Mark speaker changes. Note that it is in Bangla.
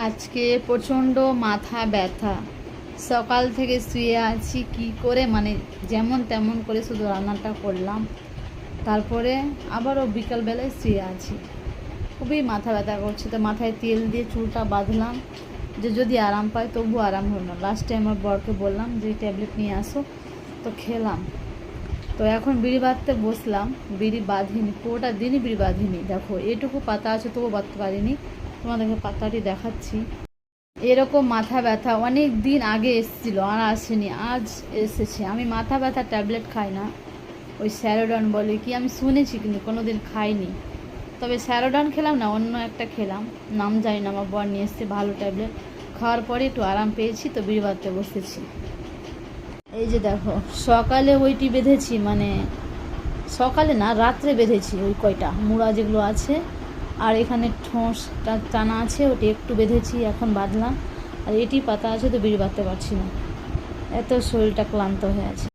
Speaker 1: আজকে প্রচণ্ড মাথা ব্যথা। সকাল থেকে শুয়ে আছি কি করে, মানে যেমন তেমন করে শুধু রান্নাটা করলাম, তারপরে আবারও বিকালবেলায় শুয়ে আছি। খুবই মাথা ব্যথা করছে, তো মাথায় তেল দিয়ে চুলটা বাঁধলাম যে যদি আরাম পায়, তবু আরাম হলো না। লাস্টে আমার বরকে বললাম যে ট্যাবলেট নিয়ে আসো, তো খেলাম। তো এখন বিড়ি বাঁধতে বসলাম, বিড়ি বাঁধিনি, পুরোটা দিনই বিড়ি বাঁধিনি। দেখো এটুকু পাতা আছে তবু বাঁধতে পারিনি, তোমাদেরকে পাতাটি দেখাচ্ছি। এরকম মাথা ব্যথা অনেক দিন আগে এসেছিলো, আর আসেনি, আজ এসেছে। আমি মাথা ব্যথা ট্যাবলেট খাই না, ওই স্যারোডন বলে কি, আমি শুনেছি কিন্তু কোনো দিন খাইনি। তবে স্যারোডন খেলাম না, অন্য একটা খেলাম, নাম জানি না, আমার বর নিয়ে এসছে ভালো ট্যাবলেট। খাওয়ার পরে একটু আরাম পেয়েছি, তো বিড়ি বাঁধতে বসেছি। এই যে দেখো, সকালে ওইটি বেঁধেছি, মানে সকালে না, রাত্রে বেঁধেছি ওই কয়টা মুড়া যেগুলো আছে, আর এখানে ঠোঁসটা টানা আছে, ওটি একটু বেঁধেছি, এখন বাঁধলাম। আর এটি পাতা আছে, তো বিড়ি বাঁধতে পারছি না, এত শরীরটা ক্লান্ত হয়ে আছে।